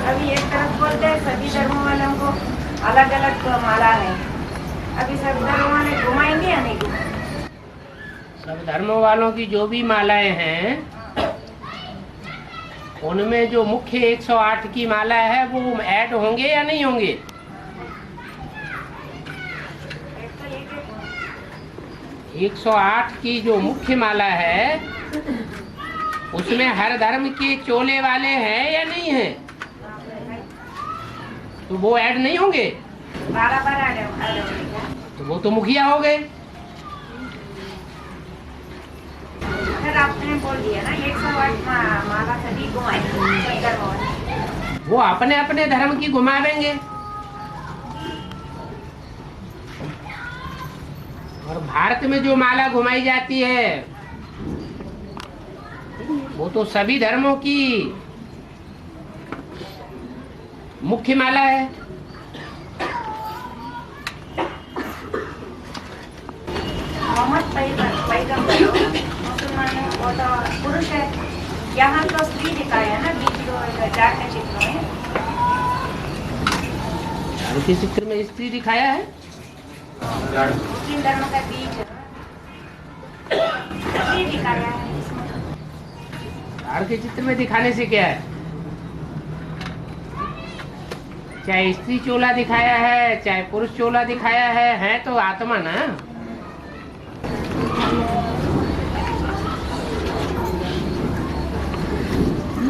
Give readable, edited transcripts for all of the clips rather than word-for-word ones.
अभी एक तरफ बोलते हैं सभी धर्मों वालों को अलग अलग माला है। अभी सब धर्मों वाले घुमाएंगे या नहीं घुमाएंगे? सब धर्मों वालों की जो भी मालाएं हैं उनमें जो मुख्य 108 की माला है वो ऐड होंगे या नहीं होंगे? 108 की जो मुख्य माला है उसमें हर धर्म के चोले वाले हैं या नहीं है? तो वो ऐड नहीं होंगे? तो वो तो मुखिया हो गए। आपने बोल दिया ना 108 माला सभी घुमाएंगे, वो अपने अपने धर्म की घुमावेंगे। और भारत में जो माला घुमाई जाती है वो तो सभी धर्मों की मुख्य माला है। मोहम्मद पैगंबर मुसलमानों वो तो पुरुष है, यहाँ तो स्त्री दिखाया है ना बीच जाट के चित्र में। उनके चित्र में स्त्री दिखाया है। मुस्लिम धर्म का बीज स्त्री दिखाया है इसमें। जाट के चित्र में दिखाने से क्या है? चाहे स्त्री चोला दिखाया है चाहे पुरुष चोला दिखाया है तो आत्मा ना।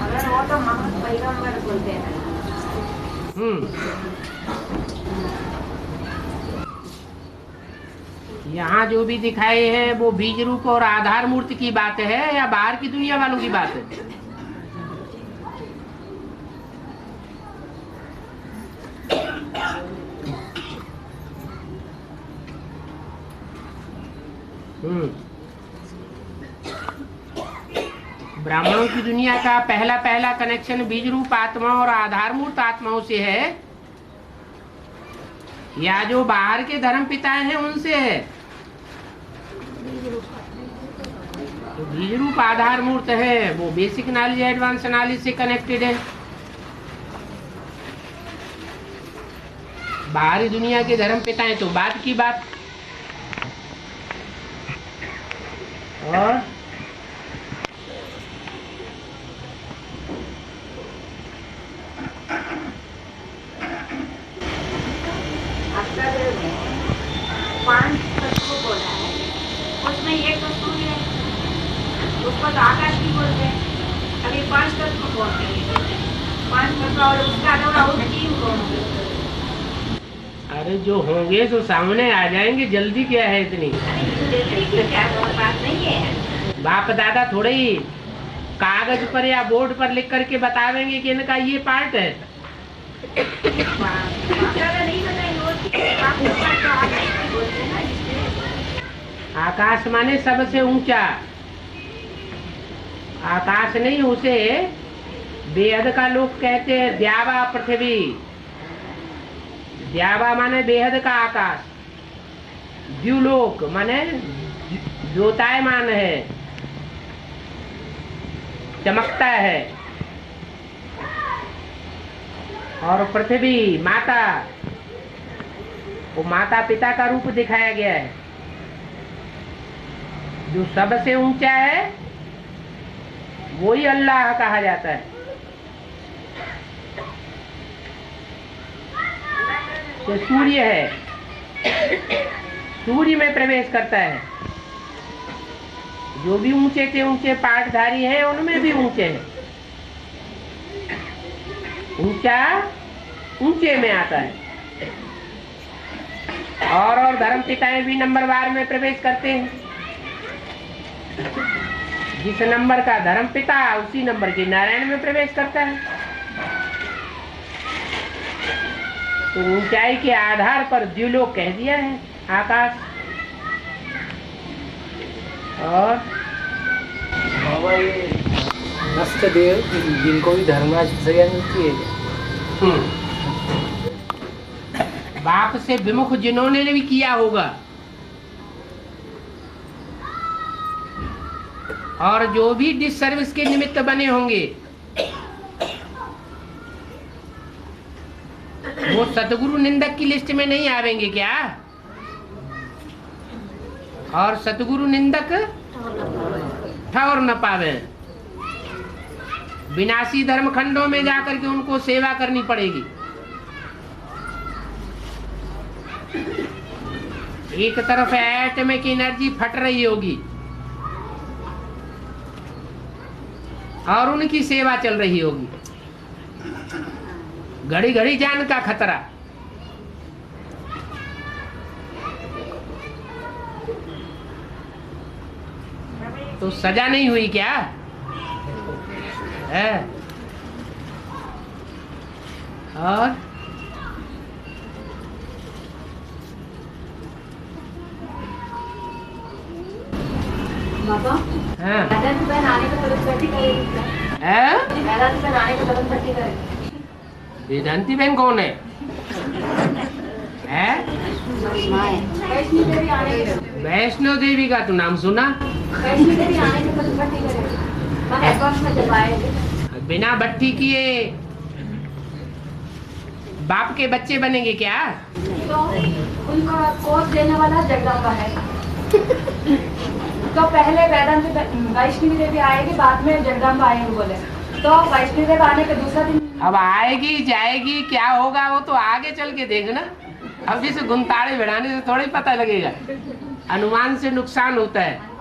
अगर वो तो मोहम्मद पैगंबर बोलते हैं। यहाँ जो भी दिखाए हैं वो बीज रूप और आधार मूर्ति की बात है या बाहर की दुनिया वालों की बात है? ब्राह्मणों की दुनिया का पहला पहला कनेक्शन बीज रूप आत्मा और आधार मूर्त आत्माओं से है या जो बाहर के धर्म पिता हैं उनसे है? तो बीज रूप आधार मूर्त है वो बेसिक नॉलेज एडवांस नॉलेज से कनेक्टेड है। बाहरी दुनिया के धर्म पिता हैं तो बात की बात। और पांच तत्व बोला है उसमें एक तो सूर्य है, उसको तो आकाश भी बोलते हैं। अभी पांच तत्व बोलते हैं, पांच तत्व और उसका अलावा और तीन कौन होंगे? अरे जो होंगे तो सामने आ जाएंगे, जल्दी क्या है इतनी? जल्दी की क्या बात नहीं है। बाप दादा थोड़े ही कागज पर या बोर्ड पर लिख करके बतावेंगे कि इनका ये पार्ट है। आकाश माने सबसे ऊंचा आकाश नहीं, उसे बेहद का लोग कहते हैं द्यावा पृथ्वी। द्यावा माने बेहद का आकाश, द्युलोक माने ज्योतायमान है, चमकता है। और पृथ्वी माता, वो माता पिता का रूप दिखाया गया है। जो सबसे ऊंचा है वही अल्लाह कहा जाता है। तो सूर्य है, सूर्य में प्रवेश करता है। जो भी ऊंचे से ऊंचे पाठधारी हैं उनमें भी ऊंचे हैं। ऊंचा ऊंचे में आता है। और धर्म पिताएं भी नंबरवार में प्रवेश करते हैं। जिस नंबर का धर्म पिता उसी नंबर के नारायण में प्रवेश करता है। तो ऊंचाई के आधार पर द्युलोक कह दिया है आकाश। और बाबा ये नष्ट देव जिनको भी धर्मराज सजा मिलती है। बाप से विमुख जिन्होंने भी किया होगा और जो भी डिस सर्विस के निमित्त बने होंगे वो सतगुरु निंदक की लिस्ट में नहीं आवेंगे क्या? और सतगुरु निंदक ठौर न पावे। विनाशी धर्म खंडों में जाकर के उनको सेवा करनी पड़ेगी। एक तरफ एटॉमिक एनर्जी फट रही होगी और उनकी सेवा चल रही होगी। घड़ी घड़ी जान का खतरा। तो सजा नहीं हुई क्या है? और बाबा, हाँ वेदांत बहन आने का तुरंत बैठी करेगी क्या? है? वेदांत बहन आने का तुरंत बैठी करेगी। वेदांती बहन कौन है? वैष्णो देवी आने के वैष्णो देवी का तो नाम सुना। वैष्णो देवी आने के तुरंत बैठी करेगी। मैंने अकाउंट में जब आए बिना भट्टी किए बाप के बच्चे बनेंगे क्या? तो उनका कोर्स देने वाला जगदम्बा है। तो पहले वेदांत वैष्णवी देवी आएगी, बाद में जगदम्बा आएंगे बोले। तो वैष्णवी देवी आने के दूसरा दिन अब आएगी जाएगी क्या होगा वो तो आगे चल के देखना। अब इसे गुंताड़े बढ़ाने से थोड़ा ही पता लगेगा। अनुमान से नुकसान होता है।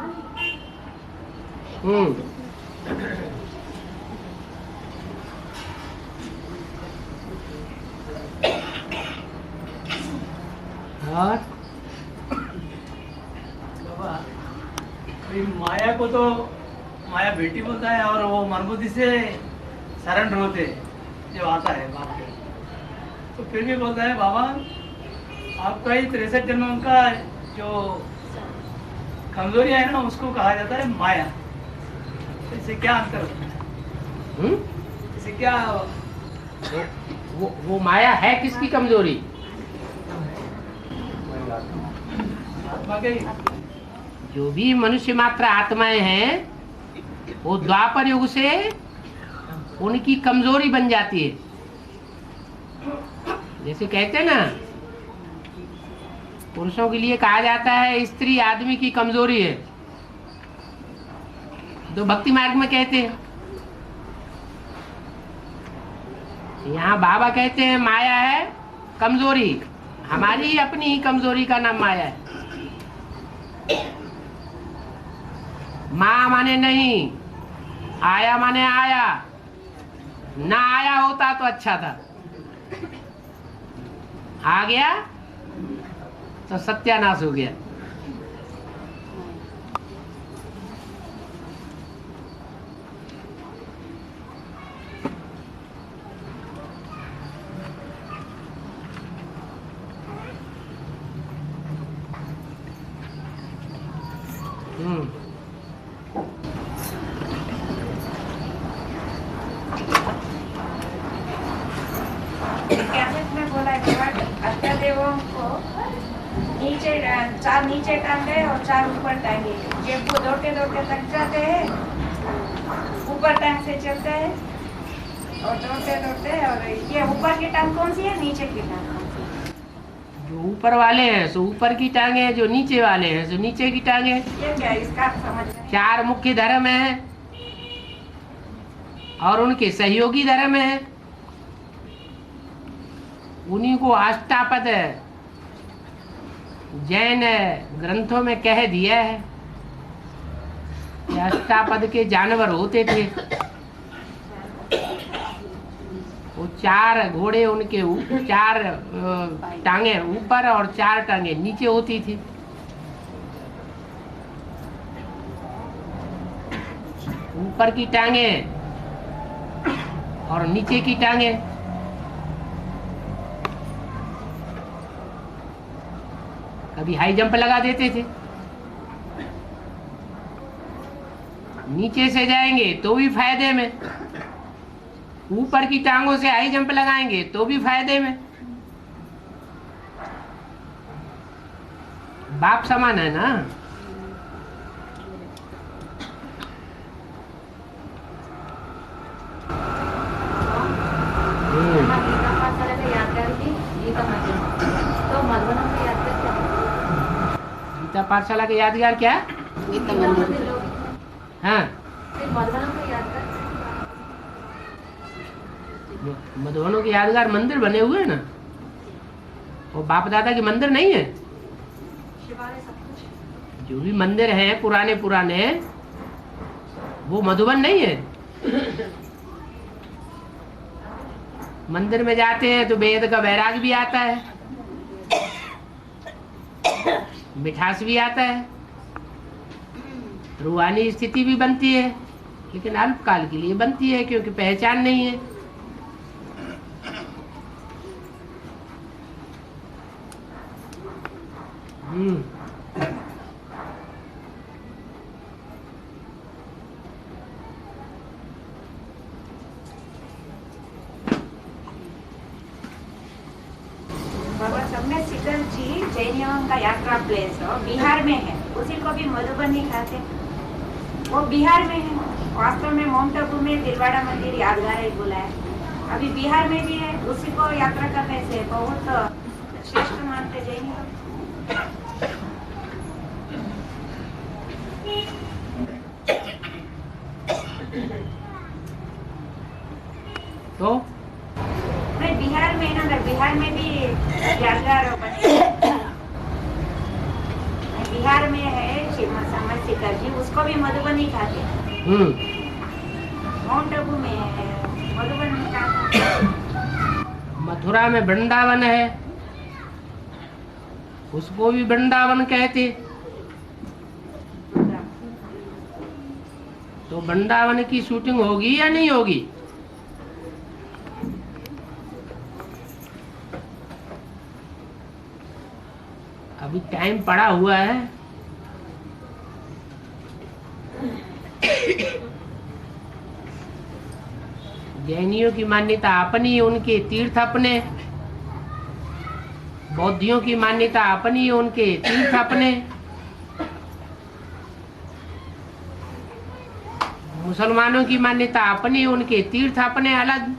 और बाबा, अभी माया को तो माया बेटी बोलता है और वो मनबुद्धि से सरेंडर होते जो आता है बाप के, तो फिर भी बोलता है बाबा आपका ही 63 जन्मों का जो कमजोरियां है ना उसको कहा जाता है माया। तो इससे क्या अंतर होता है? इससे क्या वो माया है किसकी कमजोरी? आत्मा के जो भी मनुष्य मात्र आत्माएं हैं वो द्वापर युग से उनकी कमजोरी बन जाती है। जैसे कहते हैं ना, पुरुषों के लिए कहा जाता है स्त्री आदमी की कमजोरी है, तो भक्ति मार्ग में कहते हैं। यहाँ बाबा कहते हैं माया है कमजोरी। हमारी ही अपनी ही कमजोरी का नाम माया है। माँ माने नहीं, आया माने आया। ना आया होता तो अच्छा था, आ गया तो सत्यानाश हो गया। कैसेट में बोला है अष्टदेवों को नीचे 4 नीचे टांगे और 4 ऊपर टांगे। ये वो दौड़ते दौड़ते थक जाते हैं, ऊपर टांग से चलते हैं और दौड़ते दौड़ते। और ये ऊपर की टांग कौन सी है, नीचे की टांग कौन सी है? जो ऊपर वाले हैं सो ऊपर की टांगे, जो नीचे वाले हैं सो नीचे की टांगे। ये क्या इसका समझ में? 4 मुख्य धर्म है और उनके सहयोगी धर्म है। उन्हीं को अष्टापद जैन ग्रंथों में कह दिया है कि अष्टापद के जानवर होते थे। वो 4 घोड़े, उनके 4 टांगे ऊपर और 4 टांगे नीचे होती थी। ऊपर की टांगे और नीचे की टांगे। कभी हाई जंप लगा देते थे, नीचे से जाएंगे तो भी फायदे में, ऊपर की टांगों से हाई जंप लगाएंगे तो भी फायदे में। बाप समान है ना। गीता पाठ करके याद करेगी। गीता मंदिर। तो मधुबन का यादगार क्या है? गीता पाठशाला के यादगार क्या? गीता मंदिर लोग। हाँ, फिर मधुबन का यादगार मधुबनों के यादगार मंदिर बने हुए हैं ना, वो बाप दादा के मंदिर नहीं है। शिवालय सब कुछ। जो भी मंदिर हैं पुराने पुराने, वो मधुबन नहीं है। मंदिर में जाते हैं तो वेद का वैराग भी आता है, मिठास भी आता है, रूहानी स्थिति भी बनती है, लेकिन अल्पकाल के लिए बनती है क्योंकि पहचान नहीं है। बाबा सम्यक शीतल जी जैनियों का यात्रा प्लेस बिहार में है, उसी को भी मधुबन ही कहते हैं। वो बिहार में है, वास्तव में माउंट आबू में दिलवाड़ा मंदिर यादगार ही बोला है। अभी बिहार में भी है, उसी को यात्रा करने से बहुत श्रेष्ठ मानते जैन लोग। तो मैं बिहार में ना, बिहार में भी यादगार बने। बिहार में है सम्यक शीतल जी, उसको भी मधुबनी कहते हैं। माउंट आबू में है, मधुबन में कहते हैं। मथुरा में वृंदावन है, उसको भी वृंदावन कहते। तो वृंदावन की शूटिंग होगी या नहीं होगी? अभी टाइम पड़ा हुआ है। जैनियों की मान्यता अपनी, उनके तीर्थ अपने। बौद्धियों की मान्यता अपनी, उनके तीर्थ अपने। मुसलमानों की मान्यता अपनी, उनके तीर्थ अपने अलग।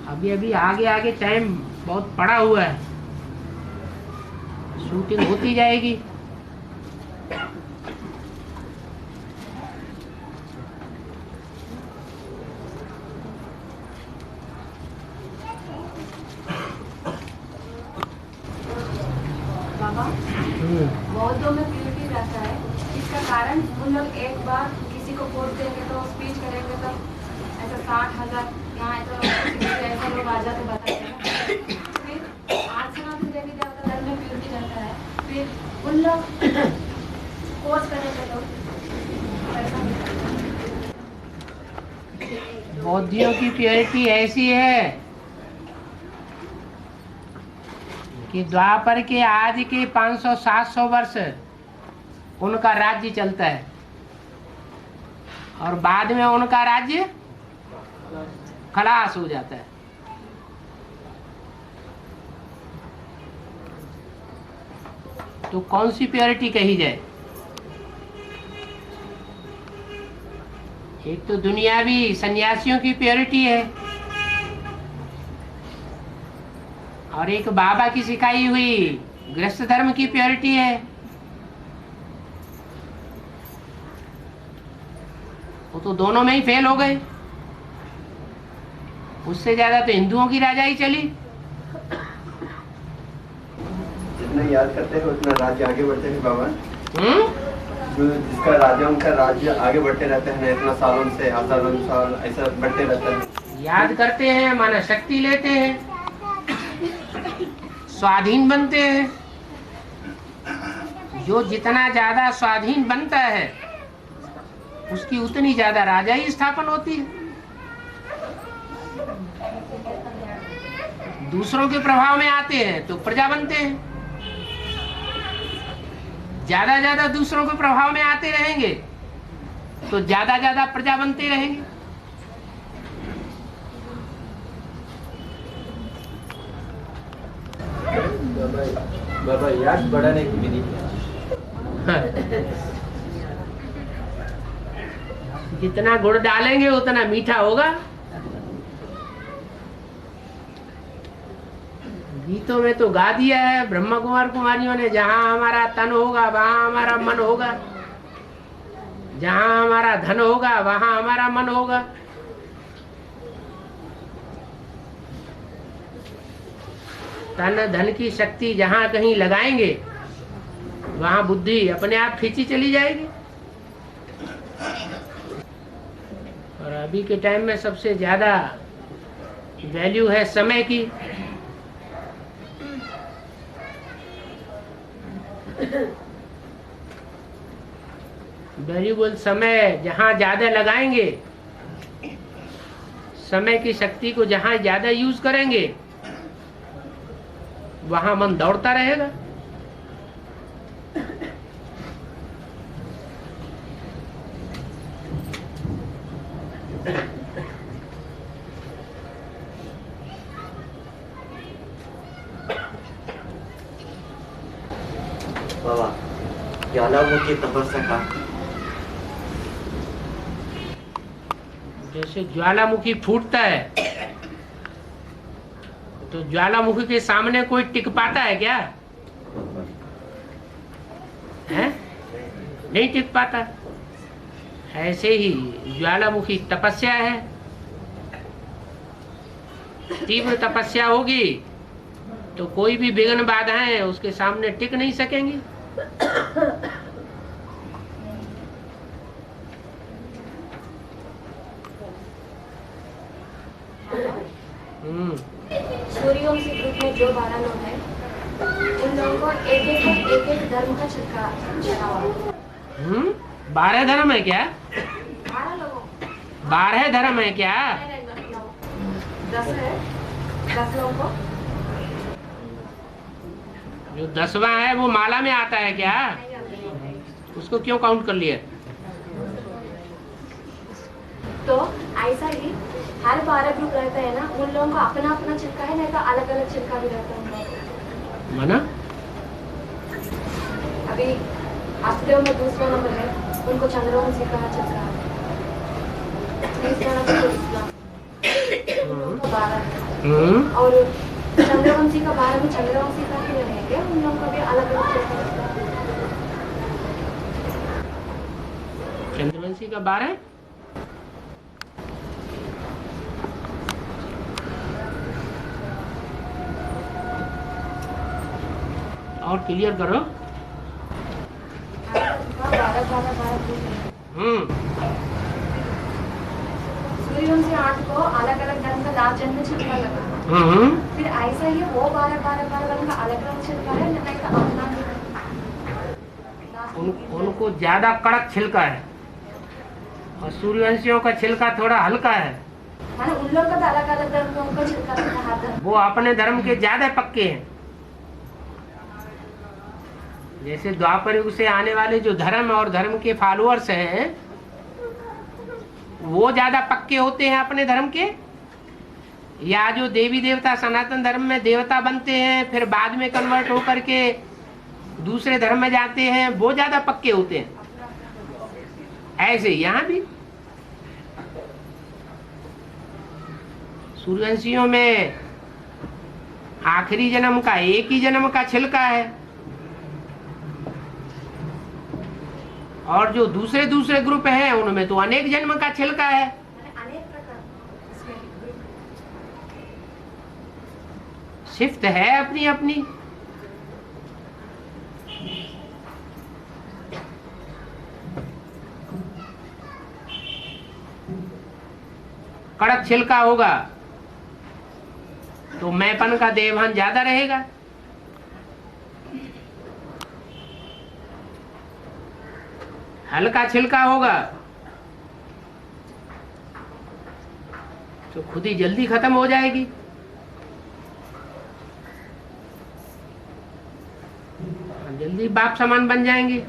अभी अभी आगे आगे टाइम बहुत पड़ा हुआ है, शूटिंग होती जाएगी। बाबा बौद्धों में प्योरिटी रहता है, इसका कारण उन लोग एक बार किसी को वोट देंगे तो स्पीच करेंगे तो ऐसा 60,000 यहाँ तो ऐसे लोग आ जाते बताते हैं। फिर आज सनातन देवी देवता धर्म में प्योरिटी रहता है, फिर उन लोग कोर्स करेंगे तो ऐसा बौद्धियों की प्योरिटी ऐसी है कि द्वापर के आज के 500-700 वर्ष उनका राज्य चलता है और बाद में उनका राज्य खलास हो जाता है। तो कौन सी प्योरिटी कही जाए? एक तो दुनियावी सन्यासियों की प्योरिटी है और एक बाबा की सिखाई हुई गृहस्थ धर्म की प्योरिटी है। वो तो दोनों में ही फेल हो गए। उससे ज्यादा तो हिंदुओं की राजाई चली। जितना याद करते हैं उतना राज्य आगे बढ़ते हैं बाबा। जो जिसका राजा उनका राज्य आगे बढ़ते रहते हैं, इतना सालों से, हजारों साल ऐसा बढ़ते रहता है। याद करते हैं माना शक्ति लेते हैं, स्वाधीन बनते हैं। जो जितना ज्यादा स्वाधीन बनता है उसकी उतनी ज्यादा राजाई स्थापन होती है। दूसरों के प्रभाव में आते हैं तो प्रजा बनते हैं। ज्यादा ज्यादा दूसरों के प्रभाव में आते रहेंगे तो ज्यादा ज्यादा प्रजा बनते रहेंगे। बाबा याद बढ़ाने की विधि जितना गुड़ डालेंगे उतना मीठा होगा। गीतों में तो गा दिया है ब्रह्मा कुमार कुमारियों ने, जहाँ हमारा तन होगा वहाँ हमारा मन होगा, जहाँ हमारा धन होगा वहाँ हमारा मन होगा। तन धन की शक्ति जहाँ कहीं लगाएंगे वहाँ बुद्धि अपने आप खींची चली जाएगी। और अभी के टाइम में सबसे ज्यादा वैल्यू है समय की। वैल्यूबल समय जहाँ ज्यादा लगाएंगे, समय की शक्ति को जहाँ ज्यादा यूज करेंगे वहाँ मन दौड़ता रहेगा। बाबा ज्वालामुखी तपस्या का जैसे ज्वालामुखी फूटता है तो ज्वालामुखी के सामने कोई टिक पाता है क्या? है? नहीं टिक पाता। ऐसे ही ज्वालामुखी तपस्या है। तीव्र तपस्या होगी तो कोई भी विघ्न बाधाएं उसके सामने टिक नहीं सकेंगी। सूर्यवंशी ग्रुप में जो 12 लोग हैं उन लोगों को एक धर्म का छिटका चढ़ा हुआ। 12 धर्म है क्या? 12 लोगों 12 धर्म है क्या? 10 है, 10 लोगों को। जो 10वां है वो माला में आता है क्या? उसको क्यों काउंट कर लिया? तो ऐसा ही हर 12 ग्रुप रहता है ना, उन लोगों का अपना अपना छिटका है, नहीं तो अलग अलग छिटका भी रहता है। मना? अभी हफ्ते में दूसरा नंबर है, उनको चंद्रवंशी का छिटका है। तीसरा नंबर को इस्लाम 12 और चंद्रवंशी का 12 में चंद्रवंशी का भी रहेंगे, उन लोगों का भी अलग अलग छिटका रहता है। चंद्रवंशी का 12 और क्लियर करो। 12 सूर्यवंशी 8 को अलग अलग धर्म का लाभ जन्म छिटका लगा। फिर ऐसा ही वो 12 धर्म का अलग अलग छिटका है, नहीं तो अपना उनको ज्यादा कड़क छिलका है और सूर्यवंशियों का छिलका थोड़ा हल्का है। माने उन लोग का तो अलग अलग धर्म का उनको छिटका रहता है, हर धर्म। वो अपने धर्म के ज्यादा पक्के हैं। जैसे द्वापर युग से आने वाले जो धर्म और धर्म के फॉलोअर्स हैं वो ज्यादा पक्के होते हैं अपने धर्म के, या जो देवी देवता सनातन धर्म में देवता बनते हैं फिर बाद में कन्वर्ट होकर के दूसरे धर्म में जाते हैं वो ज्यादा पक्के होते हैं। ऐसे यहाँ भी सूर्यवंशियों में आखिरी जन्म का एक ही जन्म का छिलका है और जो दूसरे दूसरे ग्रुप हैं उनमें तो अनेक जन्म का छिलका है। अनेक प्रकार शिफ्ट है अपनी अपनी। कड़क छिलका होगा तो मैंपन का देवभान ज्यादा रहेगा। हल्का छिलका होगा तो खुद ही जल्दी खत्म हो जाएगी। जल्दी बाप समान बन जाएंगे।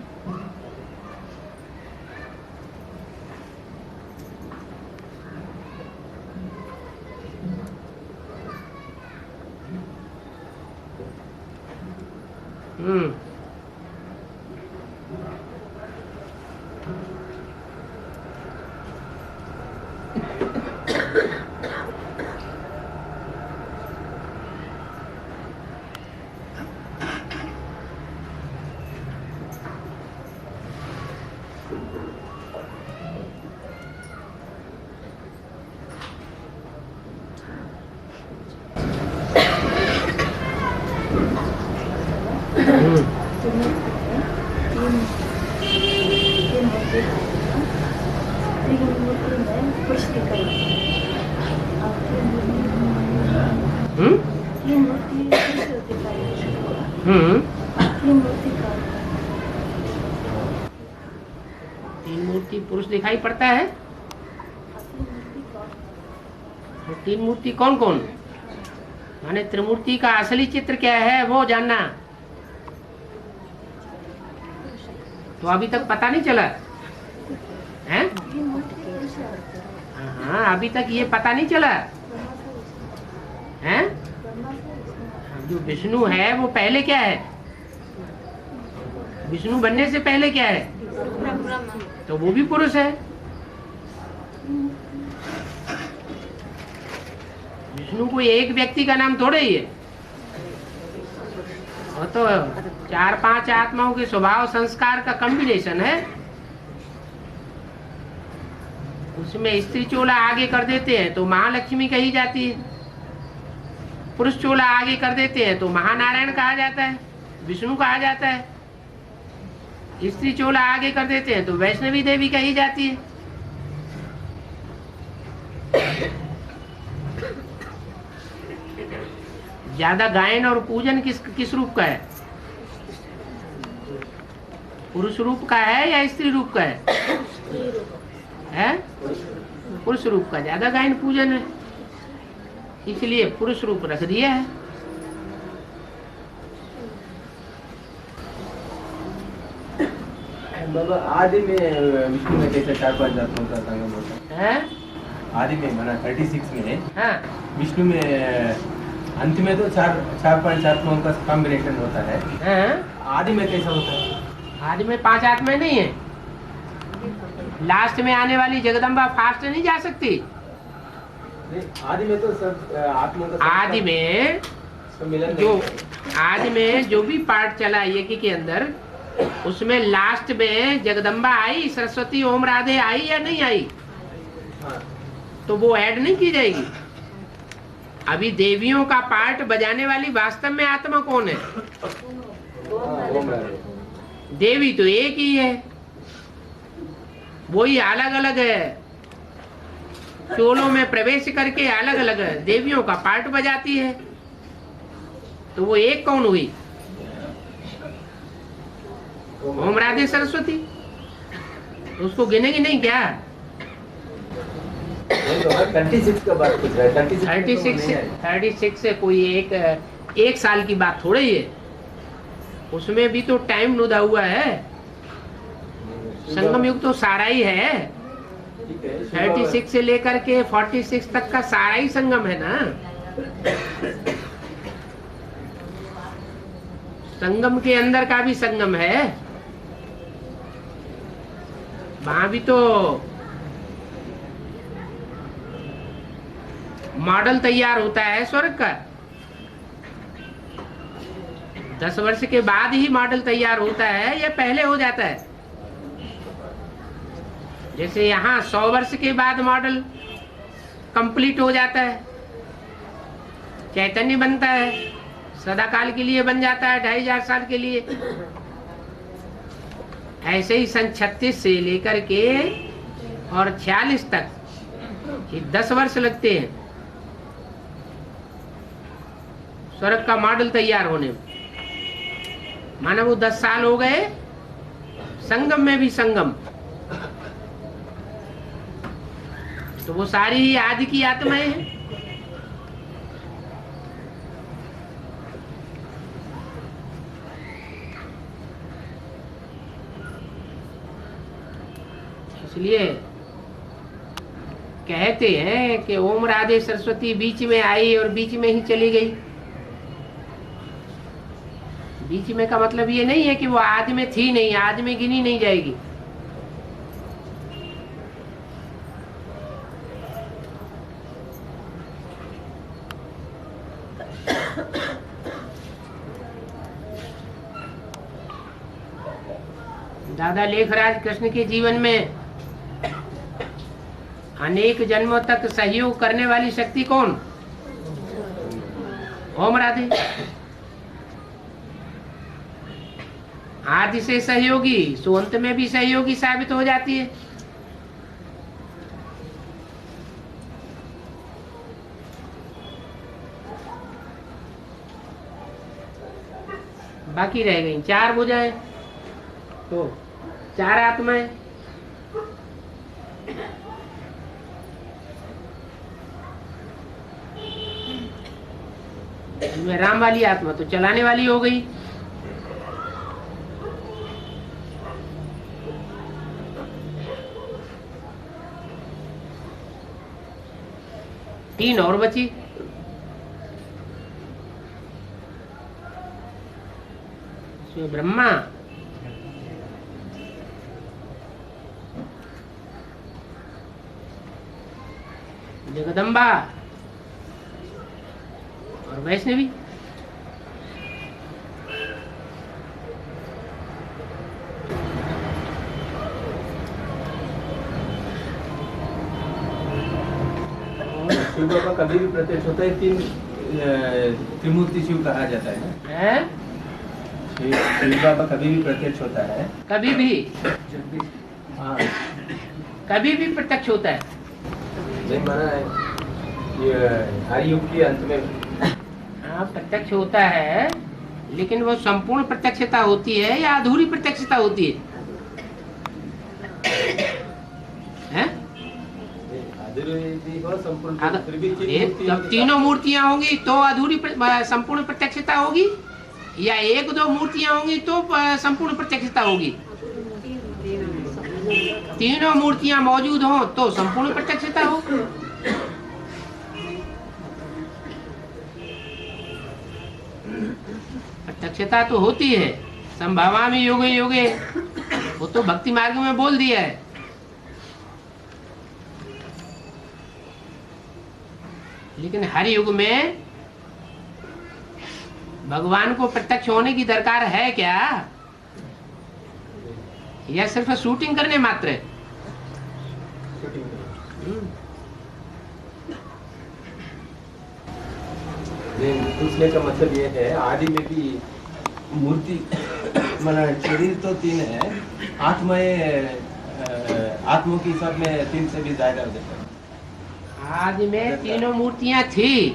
मूर्ति में पुरुष दिखाई हम्म ये मूर्ति पुरुष दिखाई ये मूर्ति का तीन मूर्ति पुरुष दिखाई पड़ता है। असली मूर्ति का तो तीन मूर्ति कौन कौन, माने त्रिमूर्ति का असली चित्र क्या है वो जानना। तो अभी तक पता नहीं चला है? ये मूर्ति पुरुष है। हाँ, अभी तक ये पता नहीं चला है। जो विष्णु है वो पहले क्या है, विष्णु बनने से पहले क्या है, तो वो भी पुरुष है। विष्णु कोई एक व्यक्ति का नाम थोड़े ही है, वो तो 4-5 आत्माओं के स्वभाव संस्कार का कॉम्बिनेशन है। उसमें स्त्री चोला आगे कर देते हैं तो महालक्ष्मी कही जाती है, पुरुष चोला आगे कर देते हैं तो महानारायण कहा जाता है, विष्णु कहा जाता है। स्त्री चोला आगे कर देते हैं तो वैष्णवी देवी कही जाती है। ज्यादा गायन और पूजन किस रूप का है, पुरुष रूप का है या स्त्री रूप का है? पुरुष रूप का ज्यादा गायन पूजन है, इसलिए पुरुष रूप रख दिया है। बाबा आदि में विष्णु में कैसे 4-5 आत्माओं का संगम होता है? आदि में माना 36 में हाँ, विष्णु में अंत में तो 4-5 आत्माओं का कॉम्बिनेशन होता है। हाँ। आदि में कैसा होता है? आदि में 5 आत्माएं नहीं है। लास्ट में आने वाली जगदम्बा फास्ट नहीं जा सकती। नहीं, आदि में तो सब आत्माओं का आदि में सम्मिलन जो नहीं है। आदि में जो भी पार्ट चला यज्ञ के अंदर, उसमें लास्ट में जगदम्बा आई, सरस्वती ओम राधे आई या नहीं आई, हाँ। तो वो ऐड नहीं की जाएगी। अभी देवियों का पार्ट बजाने वाली वास्तव में आत्मा कौन है? ओम राधे। देवी तो एक ही है, वही अलग अलग है, चोलों में प्रवेश करके अलग अलग देवियों का पार्ट बजाती है। तो वो एक कौन हुई? ओम राधे सरस्वती। उसको गिनेगी नहीं क्या? 36 का बात पूछ रहा है। 36 से कोई एक साल की बात थोड़ी है, उसमें भी तो टाइम नुदा हुआ है। संगम युग तो सारा ही है, 36 से लेकर के 46 तक का सारा ही संगम है ना। संगम के अंदर का भी संगम है, वहां भी तो मॉडल तैयार होता है स्वर्ग का। 10 वर्ष के बाद ही मॉडल तैयार होता है या पहले हो जाता है? जैसे यहाँ 100 वर्ष के बाद मॉडल कंप्लीट हो जाता है, चैतन्य बनता है, सदा काल के लिए बन जाता है, 2500 साल के लिए। ऐसे ही सन 36 से लेकर के और 46 तक ये 10 वर्ष लगते हैं स्वर्ग का मॉडल तैयार होने में। माना वो 10 साल हो गए, संगम में भी संगम, तो वो सारी ही आदि की आत्माएं हैं। इसलिए कहते हैं कि ओम राधे सरस्वती बीच में आई और बीच में ही चली गई। बीच में का मतलब ये नहीं है कि वो आदि में थी नहीं, आदि में गिनी नहीं जाएगी। दादा लेखराज कृष्ण के जीवन में अनेक जन्मों तक सहयोग करने वाली शक्ति कौन? ओम राधे। आदि से सहयोगी सो अंत में भी सहयोगी साबित हो जाती है। बाकी रह गई 4 भुजाएं, तो 4 आत्माएं। इसमें राम वाली आत्मा तो चलाने वाली हो गई। तीन और बची। इसमें ब्रह्मा, जगदम्बा और वैष्णवी। शिव बाबा कभी भी प्रत्यक्ष होता है, 3 त्रिमूर्ति शिव कहा जाता है ना। है शिव बाबा कभी भी प्रत्यक्ष होता है, कभी भी, हाँ कभी भी प्रत्यक्ष होता है। नहीं माना है ये हर युग के अंत में। हाँ प्रत्यक्ष होता है, लेकिन वो संपूर्ण प्रत्यक्षता होती है या अधूरी प्रत्यक्षता होती है? हैं? जब तीनों मूर्तियां होंगी तो अधूरी संपूर्ण प्रत्यक्षता होगी, या 1-2 मूर्तियां होंगी तो संपूर्ण प्रत्यक्षता होगी? तीनों मूर्तियां मौजूद हो तो संपूर्ण प्रत्यक्षता हो। प्रत्यक्षता तो होती है, संभावामि योगे योगे, वो तो भक्ति मार्ग में बोल दिया है। लेकिन हर युग में भगवान को प्रत्यक्ष होने की दरकार है क्या, या सिर्फ शूटिंग करने मात्र है? पूछने का मतलब ये है, आदि में भी मूर्ति माना शरीर तो 3 है, आत्माएं आत्मा के हिसाब में 3 से भी ज्यादा हो जाता है। आदि में तीनों मूर्तियां थी,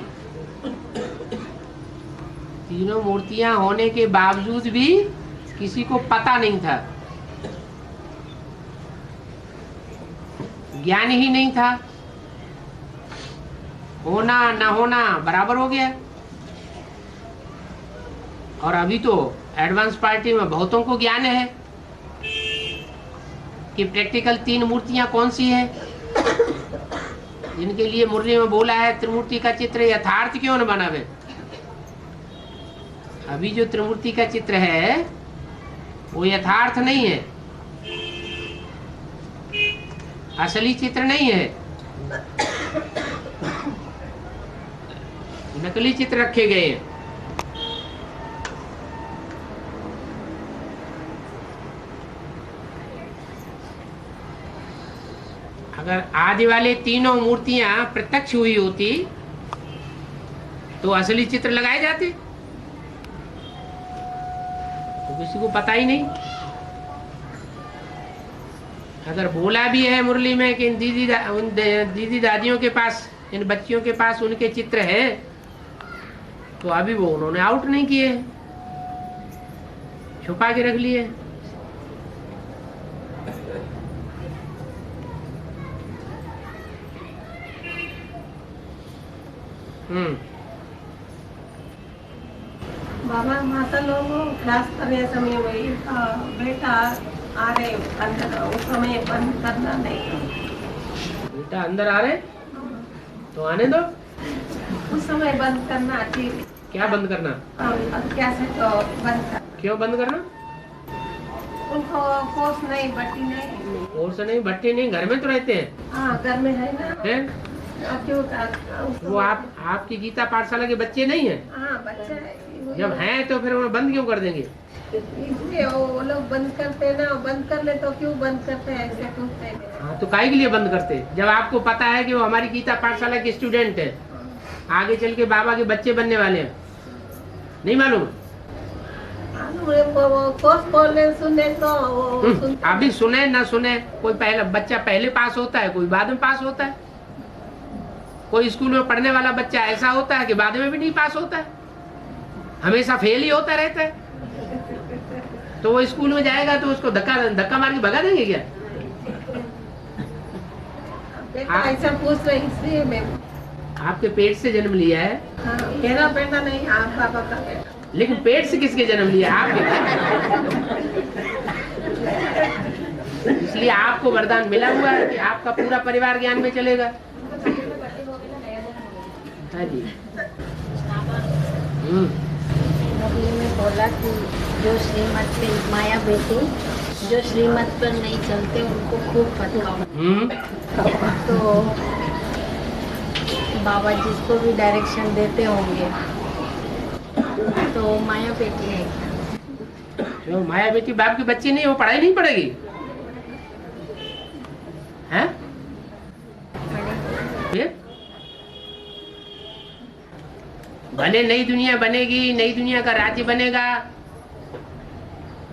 तीनों मूर्तियां होने के बावजूद भी किसी को पता नहीं था, ज्ञान ही नहीं था। होना ना होना बराबर हो गया। और अभी तो एडवांस पार्टी में बहुतों को ज्ञान है कि प्रैक्टिकल 3 मूर्तियां कौन सी है, जिनके लिए मुरली में बोला है त्रिमूर्ति का चित्र यथार्थ क्यों न बनावे। अभी जो त्रिमूर्ति का चित्र है वो यथार्थ नहीं है, असली चित्र नहीं है, नकली चित्र रखे गए हैं। अगर आदि वाले तीनों मूर्तियां प्रत्यक्ष हुई होती तो असली चित्र लगाए जाते, तो किसी को पता ही नहीं। अगर बोला भी है मुरली में कि इन दीदी दादियों के पास, इन बच्चियों के पास उनके चित्र है, तो अभी वो उन्होंने आउट नहीं किए, छुपा के रख लिए। बाबा माता लोग क्लास करने समय वही बेटा आ रहे अंदर, उस समय बंद करना नहीं। बेटा अंदर आ रहे तो आने दो, उस समय बंद करना ठीक। क्या बंद करना? क्या से तो बंद कर। क्यों बंद करना? उनको कोर्स नहीं, भट्टी नहीं। कोर्स नहीं, भट्टी नहीं, घर में तो रहते हैं। हाँ घर में है ना। है? क्यों वो आपकी गीता पाठशाला के बच्चे नहीं है? हाँ बच्चा है। जब हैं तो फिर उन्हें बंद क्यों कर देंगे? इसलिए वो लोग बंद करते ना, बंद कर ले तो क्यों बंद करते हैं, ऐसे पूछते हैं। हाँ तो काहे के लिए बंद करते? जब आपको पता है कि वो हमारी गीता पाठशाला के स्टूडेंट है, आगे चल के बाबा के बच्चे बनने वाले हैं, नहीं मालूम? कोर्स बोलने सुने तो अभी सुने ना सुने, कोई पहले बच्चा पहले पास होता है, कोई बाद में पास होता है। कोई स्कूल में पढ़ने वाला बच्चा ऐसा होता है कि बाद में भी नहीं पास होता है, हमेशा फेल ही होता रहता है। तो वो स्कूल में जाएगा तो उसको धक्का धक्का मार के भगा देंगे क्या? बेटा ऐसा पूछ रही इसलिए मैं। आपके पेट से जन्म लिया है? हाँ, मेरा बेटा नहीं, आप पापा का बेटा। लेकिन पेट से किसके जन्म लिया? आपके। इसलिए आपको वरदान मिला हुआ है कि आपका पूरा परिवार ज्ञान में चलेगा। हाँ जी। मुरली में बोला कि जो श्रीमत पे माया बेटी जो श्रीमत पर नहीं चलते उनको खूब फटकाओ। तो बाबा जिसको भी डायरेक्शन देते होंगे तो माया बेटी है क्या? जो माया बेटी बाप की बच्ची नहीं, वो पढ़ाई नहीं पड़ेगी? हैं? भले नई दुनिया बनेगी, नई दुनिया का राज्य बनेगा,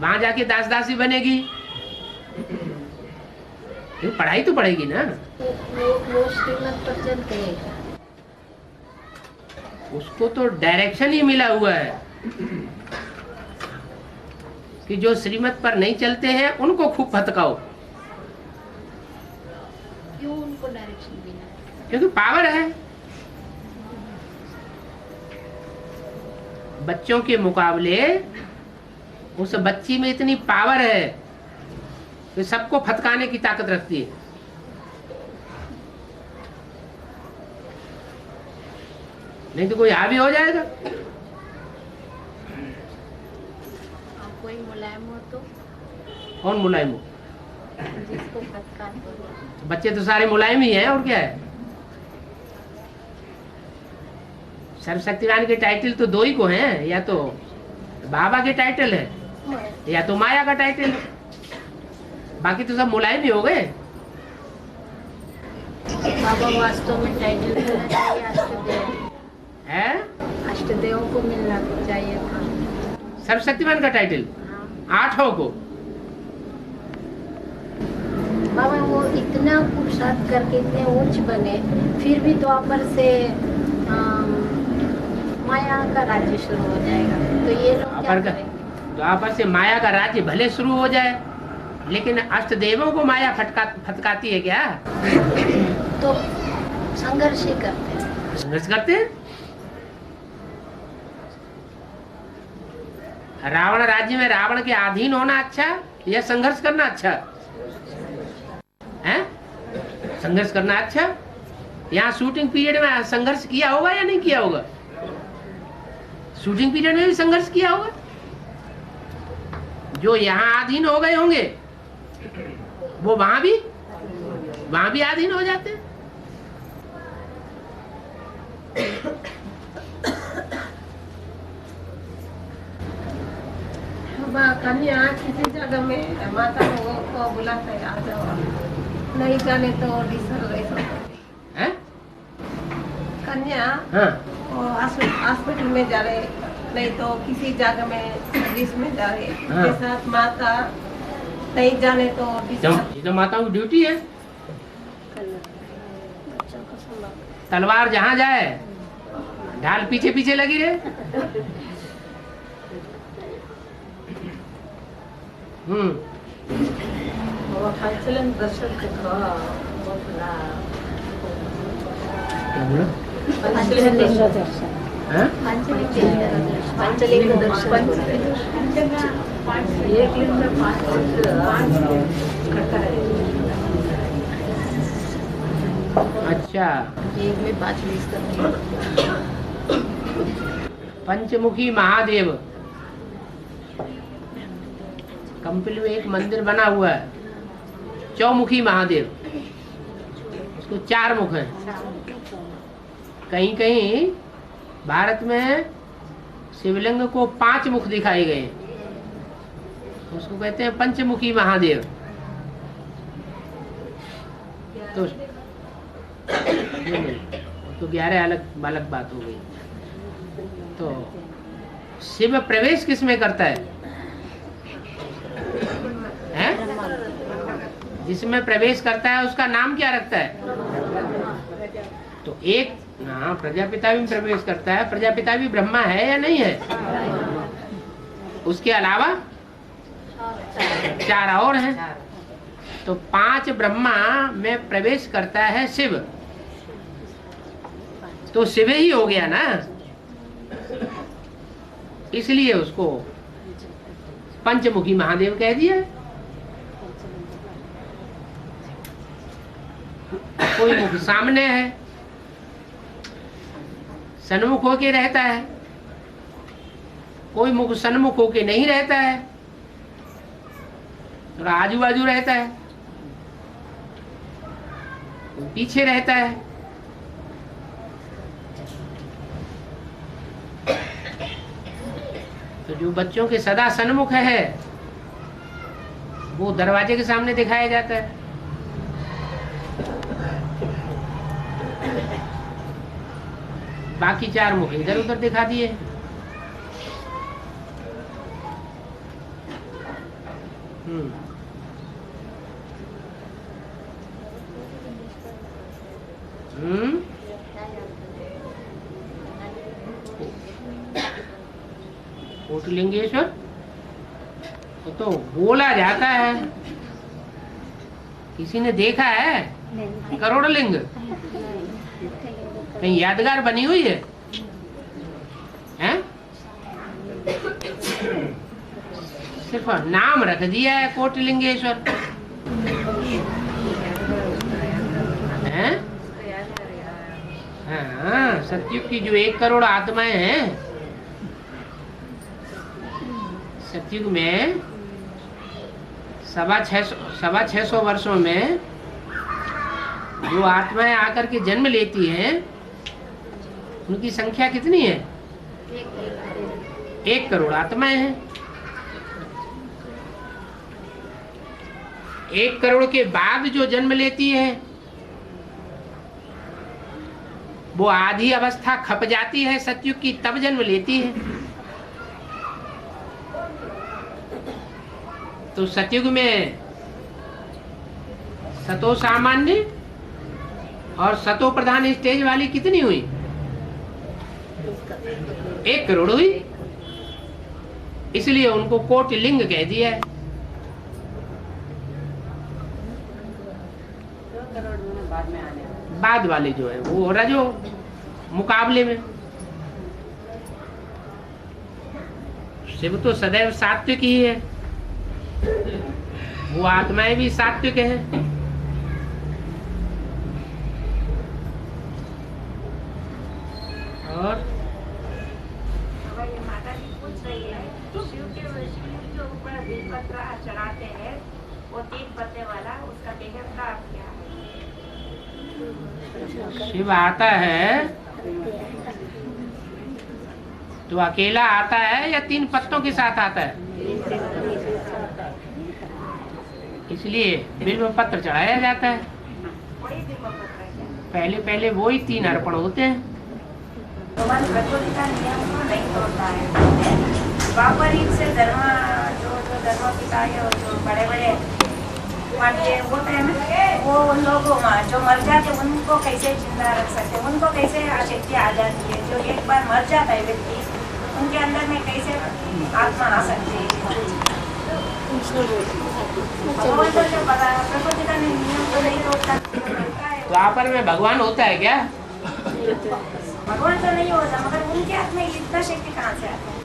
वहां जाके दास दासी बनेगी, पढ़ाई तो पड़ेगी ना। वो श्रीमत पर चलते हैं क्या? उसको तो डायरेक्शन ही मिला हुआ है कि जो श्रीमत पर नहीं चलते हैं उनको खूब फटकाओ। क्यों उनको डायरेक्शन देना? क्योंकि पावर है। बच्चों के मुकाबले उस बच्ची में इतनी पावर है कि सबको फटकाने की ताकत रखती है। नहीं तो कोई हावी हो जाएगा। और कोई मुलायम हो तो? कौन मुलायम हो? जिसको फटकार दो। बच्चे तो सारे मुलायम ही हैं, और क्या है। सर्वशक्तिवान के टाइटल तो दो ही को हैं, या तो बाबा के टाइटल है या तो माया का टाइटल है, बाकी तो सब मुलायम ही हो गए। बाबा वास्तव में टाइटल मिलना चाहिए अष्टदेव है, अष्टदेवों को मिलना चाहिए था। सर्वशक्तिवान का टाइटल 8 को। बाबा वो इतना पुरुषार्थ करके इतने उच्च बने, फिर भी द्वापर से माया का राज्य शुरू हो जाएगा, तो ये लोग क्या करेंगे? द्वापर से माया का राज्य भले शुरू हो जाए, लेकिन अष्टदेवों को माया फटकाती है क्या? तो संघर्ष ही करते हैं। संघर्ष करते हैं। रावण राज्य में रावण के अधीन होना अच्छा या संघर्ष करना अच्छा है? संघर्ष करना अच्छा। यहाँ शूटिंग पीरियड में संघर्ष किया होगा या नहीं किया होगा? शूटिंग पीरियड में भी संघर्ष किया होगा। जो यहाँ अधीन हो गए होंगे वो वहां भी अधीन हो जाते हैं। कन्या किसी जगह में माता लोगों को बुलाते हैं, आ जाओ, नहीं जाने तो हैं? कन्या हाँ। हॉस्पिटल में जा रहे, नहीं तो किसी जगह में सर्विस में जा रहे, हाँ। के साथ माता नहीं जाने तो ये तो माताओं की ड्यूटी है। तलवार जहां जाए ढाल पीछे पीछे लगी रहे। दर्शन अच्छा, एक में 5-20 करते। पंचमुखी महादेव कंपिल में एक मंदिर बना हुआ है, चौमुखी महादेव। उसको 4 मुख हैं। कहीं कहीं भारत में शिवलिंग को 5 मुख दिखाए गए, उसको कहते हैं पंचमुखी महादेव। तो 11 अलग बात हो गई। तो शिव प्रवेश किस में करता है? जिसमें प्रवेश करता है उसका नाम क्या रखता है? तो एक हाँ, प्रजापिता भी प्रवेश करता है। प्रजापिता भी ब्रह्मा है या नहीं है? उसके अलावा 4 और हैं, तो 5 ब्रह्मा में प्रवेश करता है शिव, तो शिव ही हो गया ना, इसलिए उसको पंचमुखी महादेव कह दिया। कोई मुख सामने है, सन्मुख होके रहता है, कोई मुख सन्मुख होके नहीं रहता है, थोड़ा आजू बाजू रहता है, कोई पीछे रहता है। तो जो बच्चों के सदा सन्मुख है वो दरवाजे के सामने दिखाया जाता है। बाकी 4 मुख इधर उधर दिखा दिए। कोटिलिंगेश्वर तो बोला जाता है, किसी ने देखा है? करोड़लिंग कहीं यादगार बनी हुई है, हैं? सिर्फ नाम रख दिया है कोटिलिंगेश्वर, हैं? हाँ, सतयुग की जो 1 करोड़ आत्माएं हैं, सतयुग में 650 वर्षों में जो आत्माएं आकर के जन्म लेती हैं, उनकी संख्या कितनी है? 1 करोड़ आत्माएं हैं। 1 करोड़ के बाद जो जन्म लेती है वो आधी अवस्था खप जाती है सतयुग की, तब जन्म लेती है। तो सतयुग में सतो सामान्य और सतो प्रधान स्टेज वाली कितनी हुई? 1 करोड़ हुई, इसलिए उनको कोटिलिंग कह दिया है। 2 करोड़ बाद में आने बाद वाले जो है वो रजो मुकाबले में। शिव तो सदैव सात्विक ही है, वो आत्माएं भी सात्विक हैं। और ये माता जी पूछ रही है, शिव के ऊपर बेलपत्र चढ़ाते हैं, वो 3 पत्ते वाला, उसका बेहद का क्या है? शिव आता है तो अकेला आता है या 3 पत्तों के साथ आता है? इसलिए बिल्व पत्र चढ़ाया जाता है। वही बेलपत्र है। पहले पहले वो ही 3 अर्पण होते हैं। भगवान प्रकृति का नियम को नहीं तोड़ता है। द्वापर युग से धर्म जो धर्म पिता है और जो बड़े बड़े ये होते हैं ना, वो उन लोगों जो मर जाते उनको कैसे जिंदा रख सकते, उनको कैसे शक्ति आ जाती है। जो एक बार मर जाता है व्यक्ति, उनके अंदर में कैसे आत्मा आ सकती है? भगवान तो जो प्रकृति का नियम को नहीं तोड़ता है। द्वापर में भगवान होता है क्या? भगवान तो नहीं होता, मगर उनके हाथ में इतना शक्ति कहाँ से आता है?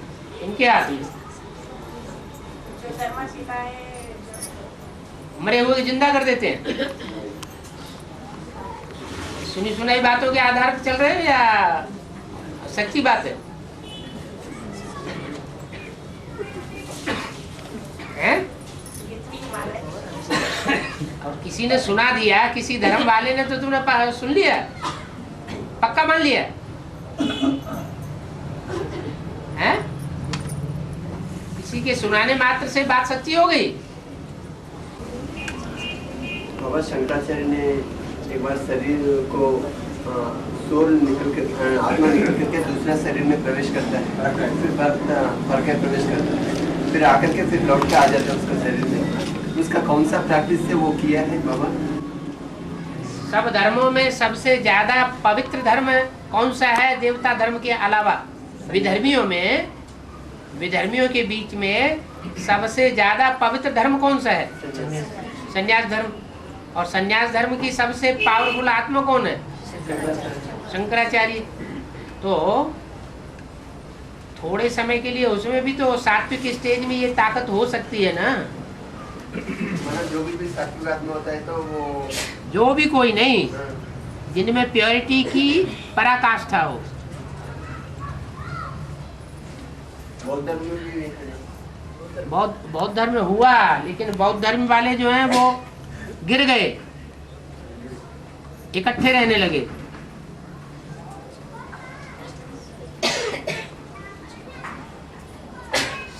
इनके हाथ में जो धर्म पिता है, मरे हुए जिंदा कर देते हैं। सुनी सुनाई बातों के आधार पर चल रहे हैं या सच्ची बात है? हैं? और किसी ने सुना दिया, किसी धर्म वाले ने, तो तुमने सुन लिया, पक्का मान लिया है? किसी के सुनाने मात्र से बात सच्ची हो गई? बाबा शंकराचार्य ने एक बार शरीर को सोल निकल कर, आत्मा निकल करके दूसरा शरीर में प्रवेश करता है, फिर भर के प्रवेश करता है, फिर आकर के फिर लौट के आ जाता है उसका शरीर में। उसका कौन सा प्रैक्टिस से वो किया है बाबा? सब धर्मों में सबसे ज्यादा पवित्र धर्म कौन सा है? देवता धर्म के अलावा विधर्मियों में विधर्मियों के बीच में सबसे ज्यादा पवित्र धर्म कौन सा है? संन्यास धर्म। और संन्यास धर्म की सबसे पावरफुल आत्मा कौन है? शंकराचार्य। तो थोड़े समय के लिए उसमें भी तो सात्विक स्टेज में ये ताकत हो सकती है ना। जो भी सात्विक आत्मा होता है तो वो जो भी कोई नहीं जिनमें प्योरिटी की पराकाष्ठा हो। बौद्ध धर्म में भी है। बौद्ध धर्म हुआ, लेकिन बौद्ध धर्म वाले जो हैं वो गिर गए, इकट्ठे रहने लगे।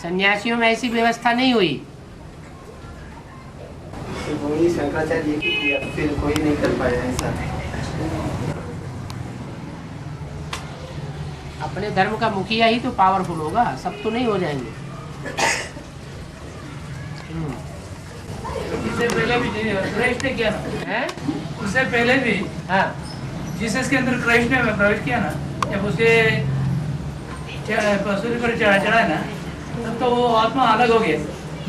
सन्यासियों में ऐसी व्यवस्था नहीं हुई। तो वही शंकराचार्य की किया, फिर कोई नहीं कर पाया ऐसा। अपने धर्म का मुखिया ही तो पावरफुल होगा, सब तो नहीं हो जाएंगे। इससे पहले भी क्राइस्ट ने किया ना हैं? उससे पहले भी हाँ, जीसस के अंदर क्राइस्ट ने प्रवेश किया ना, जब उसके सूर्य पर चढ़ा है ना, तब तो वो आत्मा अलग हो गया।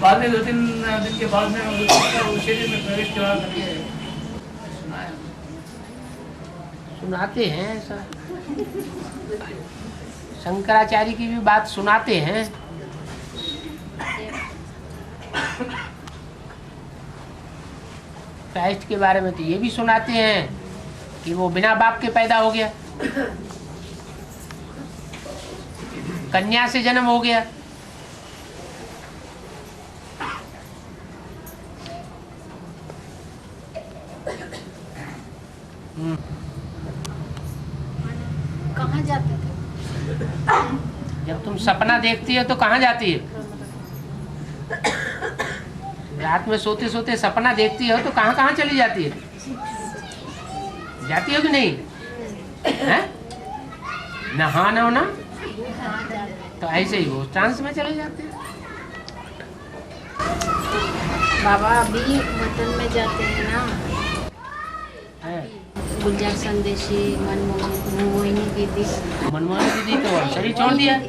बाद में 2-3 दिन के बाद में उस शरीर में प्रवेश किया करके सुना है। सुनाते हैं ऐसा। शंकराचार्य की भी बात सुनाते हैं। क्राइस्ट के बारे में तो ये भी सुनाते हैं कि वो बिना बाप के पैदा हो गया, कन्या से जन्म हो गया। कहाँ जाते थे? जब तुम सपना देखती हो तो कहाँ जाती है? रात में सोते सोते सपना देखती हो तो कहाँ कहाँ चली जाती है? जाती हो कि नहीं? हैं? नहाना हो ना तो ऐसे ही वो ट्रांस में चले जाते हैं। बाबा अभी वतन में जाते हैं ना, हैं? गुलजार संदेशी, मनमोहिनी दीदी। मनमोहन दीदी तो शरीर छोड़ दिया है।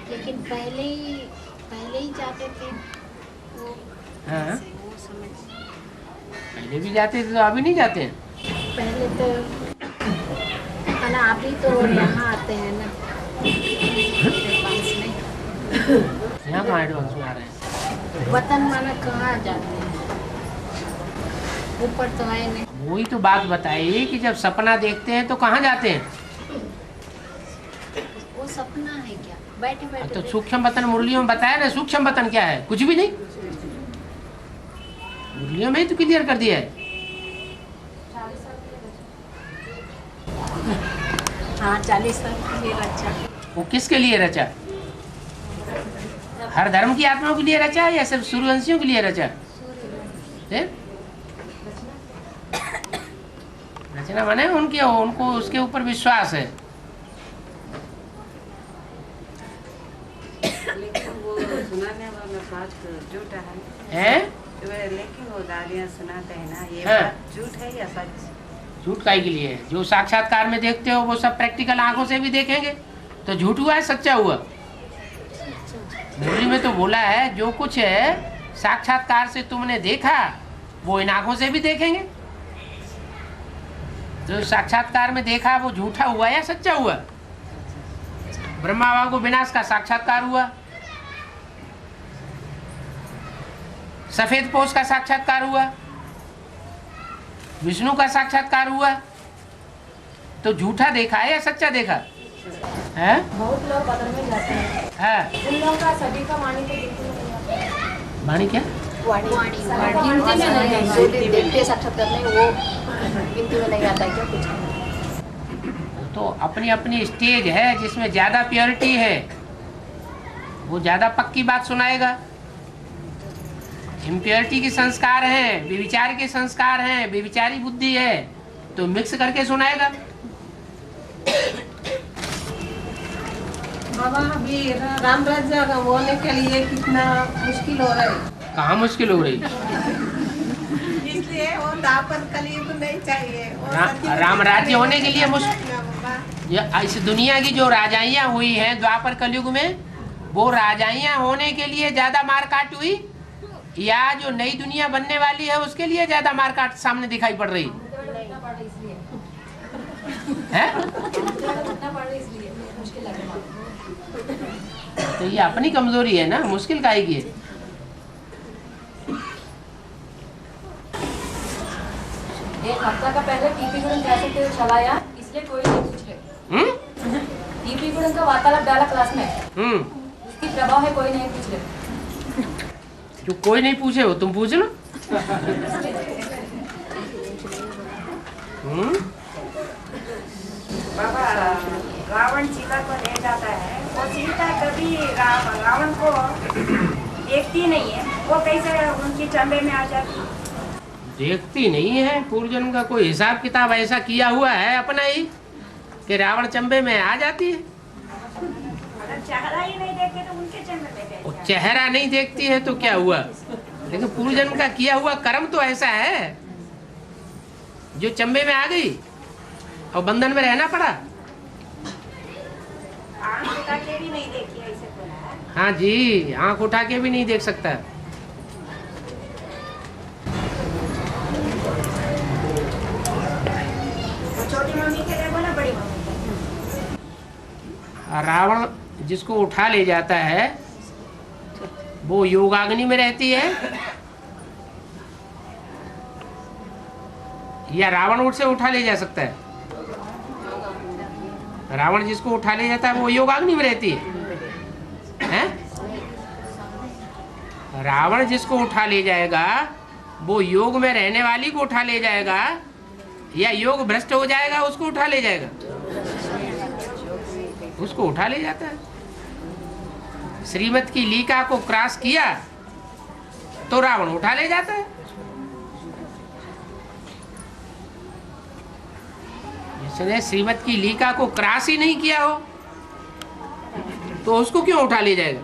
लेकिन पहले ही जाते थे वो। हाँ। वो समय पहले भी जाते थे तो अभी नहीं जाते हैं। पहले तो ना, अभी तो यहाँ आते हैं ना एडवांस में। यहाँ कहाँ एडवांस में आ रहे हैं? वतन माना कहाँ जाते हैं, ऊपर तो है नहीं। वही तो बात बताई कि जब सपना देखते हैं तो कहाँ जाते हैं? वो सपना है क्या? बैठे बैठे तो सूक्ष्म वतन मुरलियों में बताया ना। सूक्ष्म वतन क्या है? कुछ भी नहीं, मुरलियों में ही तो क्लियर कर दिया है। हाँ, 40 साल के लिए रचा। वो किसके लिए रचा? हर धर्म की आत्माओं के लिए रचा या सिर्फ सूर्यवंशियों के लिए रचा? रचना माने उनको उसके ऊपर विश्वास है। लेकिन वो सुनाने वाला बात झूठा है। हैं? लेकिन वो गालियाँ सुनाते हैं ना, ये हाँ। बात झूठ है या सच? झूठ काहे के लिए है? जो साक्षात्कार में देखते हो वो सब प्रैक्टिकल आंखों से भी देखेंगे तो झूठ हुआ है सच्चा हुआ? मुरली में तो बोला है जो कुछ है साक्षात्कार से तुमने देखा वो इन आंखों से भी देखेंगे। जो साक्षात्कार में देखा वो झूठा हुआ या सच्चा हुआ? ब्रह्मा बाबा को विनाश का साक्षात्कार हुआ, सफेद पोष का साक्षात्कार हुआ, विष्णु का साक्षात्कार हुआ, तो झूठा देखा है या सच्चा देखा है? बहुत लोग बदल में जाते हैं, उन लोगों का सभी का वाणी तो बिल्कुल नहीं आता है। वाणी क्या? गिनती में नहीं, जो देखते साक्षात्कार नहीं वो गिनती में नहीं आता है क्या कुछ? तो अपनी अपनी स्टेज है जिसमें ज्यादा प्योरिटी है वो ज्यादा पक्की बात सुनाएगा। इम्प्योरिटी के संस्कार हैं, विविचार के संस्कार हैं, विविचारी बुद्धि है तो मिक्स करके सुनाएगा। बाबा अभी राम राज्य होने के लिए कितना मुश्किल हो रहा है। कहाँ मुश्किल हो रही? इसलिए वो दापन कलयुग नहीं चाहिए। राम राज्य होने के लिए मुश्किल। बाबा इस दुनिया की जो राजाइयाँ हुई हैं द्वापर कलयुग में, वो राजाइयाँ होने के लिए ज्यादा मार काट हुई या जो नई दुनिया बनने वाली है उसके लिए ज्यादा मार काट सामने दिखाई पड़ रही है? तो ये अपनी कमजोरी है ना, मुश्किल काहे की है? एक हफ्ता का पहले टीपी गुड़न कह सकते हो चलाया, इसलिए कोई नहीं पूछ रहे। टीपी गुड़न का वार्तालाप डाला क्लास में, इसकी प्रभाव है, कोई नहीं पूछ रहे। जो कोई नहीं पूछे हो तुम पूछ लो। बाबा रावण सीता को ले जाता है, वो सीता कभी रावण को देखती नहीं है, वो कैसे उनकी चंबे में आ जाती है? देखती नहीं है, पूर्व जन्म का कोई हिसाब किताब ऐसा किया हुआ है अपना ही कि रावण चंबे में आ जाती है। अगर चेहरा ही नहीं देखे तो उनके चंबे में कैसे? वो चेहरा नहीं देखती है तो क्या हुआ, लेकिन पूर्व जन्म का किया हुआ कर्म तो ऐसा है जो चंबे में आ गई और बंधन में रहना पड़ा। आंख उठा के भी नहीं देखी ऐसे बोला है। हाँ जी, आंख उठा के भी नहीं देख सकता। छोटी मम्मी के लिए बोला बड़ी मम्मी के लिए। रावण जिसको उठा ले जाता है वो योगाग्नि में रहती है या रावण उठ से उठा ले जा सकता है? रावण जिसको उठा ले जाता है वो योगाग्नि में रहती है? रावण जिसको उठा ले जाएगा वो योग में रहने वाली को उठा ले जाएगा या योग भ्रष्ट हो जाएगा उसको उठा ले जाएगा? उसको उठा ले जाता है। श्रीमत की लीका को क्रॉस किया तो रावण उठा ले जाता है। जिसने श्रीमत की लीका को क्रॉस ही नहीं किया हो तो उसको क्यों उठा ले जाएगा?